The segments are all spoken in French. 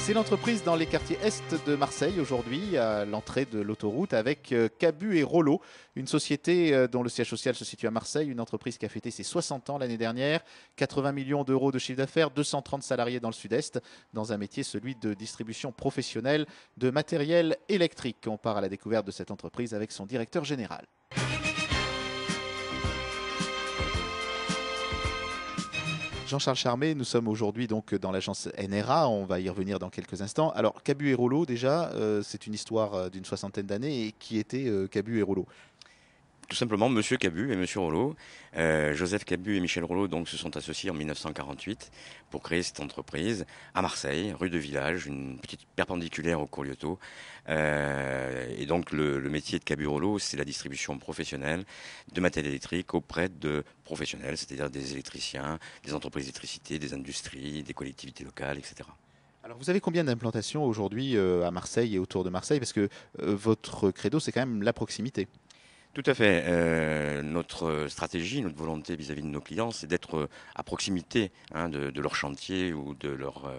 C'est l'entreprise dans les quartiers est de Marseille aujourd'hui, à l'entrée de l'autoroute, avec Cabu et Rollo, une société dont le siège social se situe à Marseille, une entreprise qui a fêté ses 60 ans l'année dernière, 80 millions d'euros de chiffre d'affaires, 230 salariés dans le sud-est, dans un métier, celui de distribution professionnelle de matériel électrique. On part à la découverte de cette entreprise avec son directeur général. Jean-Charles Charmet, nous sommes aujourd'hui donc dans l'agence NRA, on va y revenir dans quelques instants. Alors Cabu et Rollo déjà, c'est une histoire d'une soixantaine d'années, et qui était Cabu et Rollo? Tout simplement, Monsieur Cabu et Monsieur Rollo. Joseph Cabu et Michel Rollo donc se sont associés en 1948 pour créer cette entreprise à Marseille, rue de Village, une petite perpendiculaire au cours Lyoto. Et donc le métier de Cabu Rollo, c'est la distribution professionnelle de matériel électrique auprès de professionnels, c'est-à-dire des électriciens, des entreprises d'électricité, des industries, des collectivités locales, etc. Alors vous avez combien d'implantations aujourd'hui à Marseille et autour de Marseille? Parce que votre credo, c'est quand même la proximité. Tout à fait. Notre stratégie, notre volonté vis-à-vis de nos clients, c'est d'être à proximité de leur chantier ou de leurs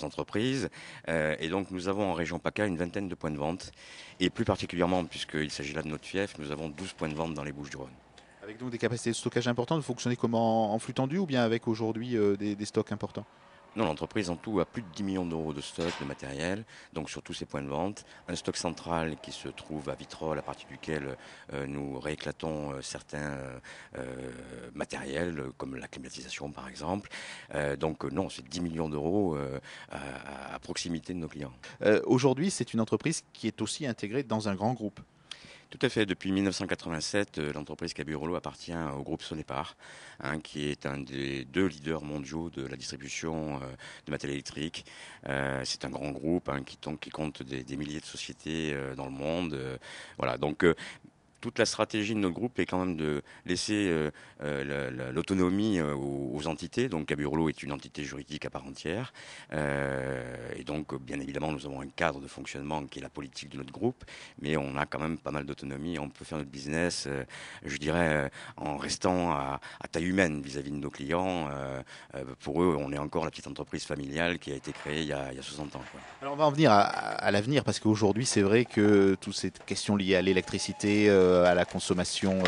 entreprises. Et donc nous avons en région PACA une vingtaine de points de vente. Et plus particulièrement, puisqu'il s'agit là de notre fief, nous avons 12 points de vente dans les Bouches-du-Rhône. Avec donc des capacités de stockage importantes, vous fonctionnez comme en flux tendu, ou bien avec aujourd'hui des stocks importants? Non, l'entreprise en tout a plus de 10 millions d'euros de stock de matériel, donc sur tous ses points de vente. Un stock central qui se trouve à Vitrolles, à partir duquel nous rééclatons certains matériels, comme la climatisation par exemple. Donc non, c'est 10 millions d'euros à proximité de nos clients. Aujourd'hui, c'est une entreprise qui est aussi intégrée dans un grand groupe. Tout à fait. Depuis 1987, l'entreprise Cabu Rollo appartient au groupe Sonepar, qui est un des deux leaders mondiaux de la distribution de matériel électrique. C'est un grand groupe qui compte des milliers de sociétés dans le monde. Voilà. Donc toute la stratégie de notre groupe est quand même de laisser l'autonomie aux entités. Donc Cabu Rollo est une entité juridique à part entière. Et donc, bien évidemment, nous avons un cadre de fonctionnement qui est la politique de notre groupe. Mais on a quand même pas mal d'autonomie. On peut faire notre business, je dirais, en restant à taille humaine vis-à-vis de nos clients. Pour eux, on est encore la petite entreprise familiale qui a été créée il y a 60 ans. Quoi. Alors on va en venir à l'avenir, parce qu'aujourd'hui c'est vrai que toutes ces questions liées à l'électricité, à la consommation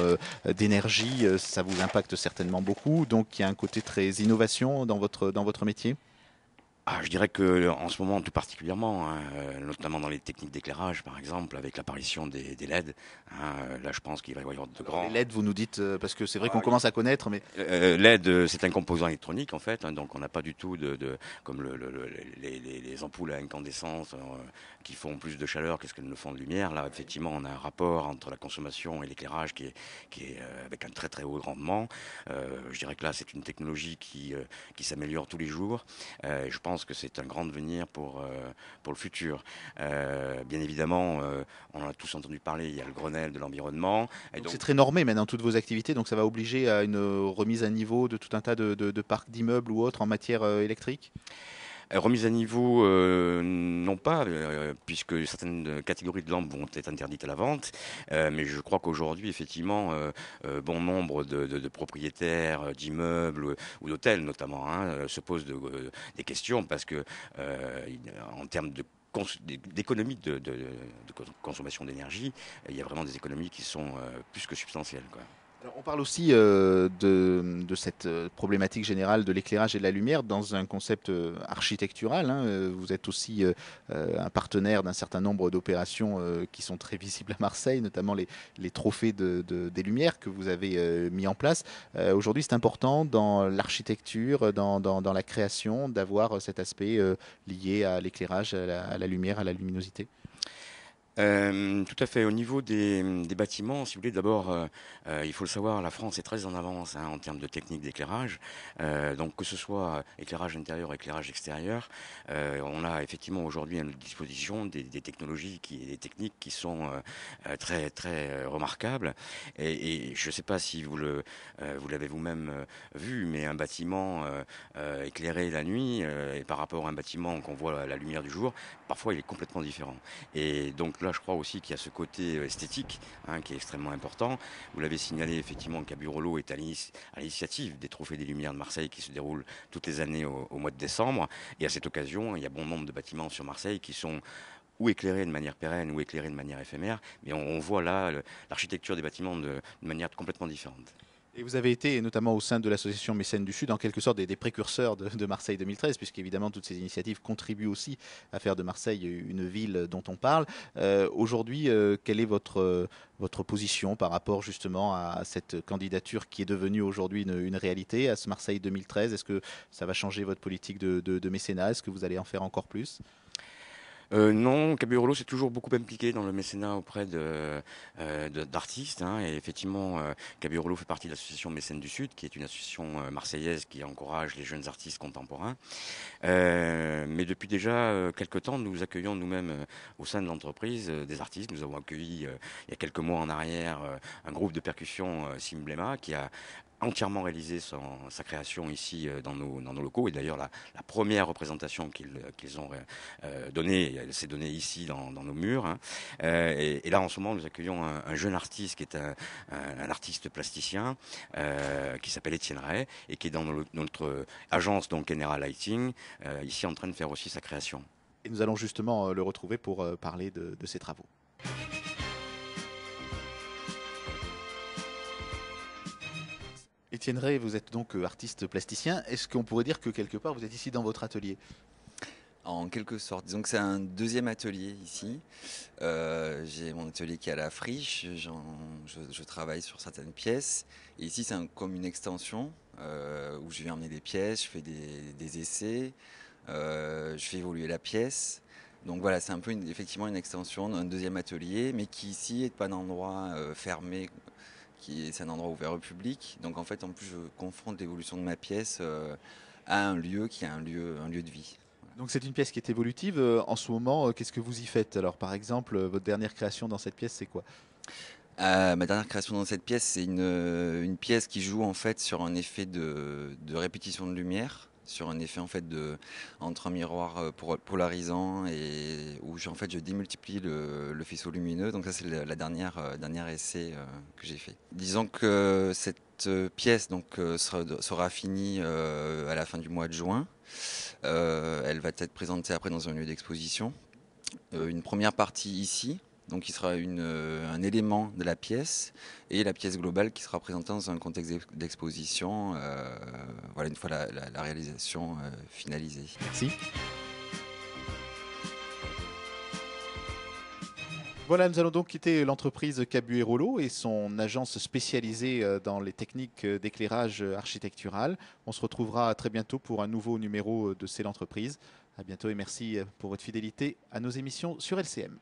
d'énergie, ça vous impacte certainement beaucoup. Donc il y a un côté très innovation dans votre métier. Je dirais que en ce moment, tout particulièrement, notamment dans les techniques d'éclairage, par exemple, avec l'apparition des LED, là, je pense qu'il va y avoir de grands. Les LED, vous nous dites, parce que c'est vrai qu'on commence à connaître, mais LED, c'est un composant électronique en fait, donc on n'a pas du tout comme les ampoules à incandescence qui font plus de chaleur qu'est-ce qu'elles ne font de lumière. Là, effectivement, on a un rapport entre la consommation et l'éclairage qui est avec un très très haut rendement. Je dirais que là, c'est une technologie qui s'améliore tous les jours. Je pense que c'est un grand devenir pour le futur. Bien évidemment, on en a tous entendu parler, il y a le Grenelle de l'environnement. donc c'est très normé maintenant toutes vos activités, donc ça va obliger à une remise à niveau de tout un tas de parcs d'immeubles ou autres en matière électrique. Remise à niveau, non pas, puisque certaines catégories de lampes vont être interdites à la vente. Mais je crois qu'aujourd'hui, effectivement, bon nombre de propriétaires d'immeubles ou d'hôtels notamment se posent des questions parce que en termes d'économie de consommation d'énergie, il y a vraiment des économies qui sont plus que substantielles, quoi. Alors, on parle aussi de cette problématique générale de l'éclairage et de la lumière dans un concept architectural. Vous êtes aussi un partenaire d'un certain nombre d'opérations qui sont très visibles à Marseille, notamment les trophées des lumières que vous avez mis en place. Aujourd'hui, c'est important dans l'architecture, dans la création, d'avoir cet aspect lié à l'éclairage, à la lumière, à la luminosité. Tout à fait. Au niveau des bâtiments, si vous voulez, d'abord, il faut le savoir, la France est très en avance en termes de techniques d'éclairage. Donc, que ce soit éclairage intérieur, éclairage extérieur, on a effectivement aujourd'hui à notre disposition des technologies, des techniques qui sont très très remarquables. Et je ne sais pas si vous l'avez vous-même vu, mais un bâtiment éclairé la nuit et par rapport à un bâtiment qu'on voit à la lumière du jour, parfois il est complètement différent. Et donc là, là, je crois aussi qu'il y a ce côté esthétique qui est extrêmement important. Vous l'avez signalé, effectivement, Cabirollot est à l'initiative des Trophées des Lumières de Marseille qui se déroulent toutes les années au mois de décembre. Et à cette occasion, il y a bon nombre de bâtiments sur Marseille qui sont ou éclairés de manière pérenne ou éclairés de manière éphémère. Mais on voit là l'architecture des bâtiments de manière complètement différente. Et vous avez été, notamment au sein de l'association Mécènes du Sud, en quelque sorte des précurseurs de Marseille 2013, puisqu'évidemment toutes ces initiatives contribuent aussi à faire de Marseille une ville dont on parle. Aujourd'hui, quelle est votre position par rapport justement à cette candidature qui est devenue aujourd'hui une réalité, à ce Marseille 2013? Est-ce que ça va changer votre politique de mécénat? Est-ce que vous allez en faire encore plus? Non, Cabirollot s'est toujours beaucoup impliqué dans le mécénat auprès d'artistes. Et effectivement, Cabirollot fait partie de l'association Mécènes du Sud, qui est une association marseillaise qui encourage les jeunes artistes contemporains. Mais depuis déjà quelques temps, nous accueillons nous-mêmes au sein de l'entreprise des artistes. Nous avons accueilli il y a quelques mois en arrière un groupe de percussion Simblema qui a entièrement réalisé sa création ici dans nos locaux. Et d'ailleurs, la première représentation qu'ils ont donnée, elle s'est donnée ici dans nos murs. Et là, en ce moment, nous accueillons un jeune artiste qui est un artiste plasticien qui s'appelle Étienne Ray et qui est dans notre agence donc General Lighting, ici en train de faire aussi sa création. Et nous allons justement le retrouver pour parler de ses travaux. Étienne Ray, vous êtes donc artiste plasticien. Est-ce qu'on pourrait dire que quelque part vous êtes ici dans votre atelier? En quelque sorte. Disons que c'est un deuxième atelier ici. J'ai mon atelier qui est à la friche. Je travaille sur certaines pièces. Et ici, c'est comme une extension où je viens emmener des pièces, je fais des essais, je fais évoluer la pièce. Donc voilà, c'est un peu effectivement une extension d'un deuxième atelier, mais qui ici n'est pas un endroit fermé, c'est un endroit ouvert au public. Donc en fait, en plus, je confronte l'évolution de ma pièce à un lieu qui est un lieu de vie. Donc c'est une pièce qui est évolutive. En ce moment, qu'est-ce que vous y faites? Alors par exemple, votre dernière création dans cette pièce, c'est quoi? Ma dernière création dans cette pièce, c'est une pièce qui joue en fait sur un effet de répétition de lumière, sur un effet en fait entre un miroir polarisant et où en fait je démultiplie le faisceau lumineux. Donc ça c'est la dernière essai que j'ai fait. Disons que cette pièce sera finie à la fin du mois de juin. Elle va être présentée après dans un lieu d'exposition. Une première partie ici, donc qui sera un élément de la pièce, et la pièce globale qui sera présentée dans un contexte d'exposition, voilà, une fois la réalisation finalisée. Merci. Voilà, nous allons donc quitter l'entreprise Cabuet-Rollo et son agence spécialisée dans les techniques d'éclairage architectural. On se retrouvera très bientôt pour un nouveau numéro de C'est l'entreprise. À bientôt et merci pour votre fidélité à nos émissions sur LCM.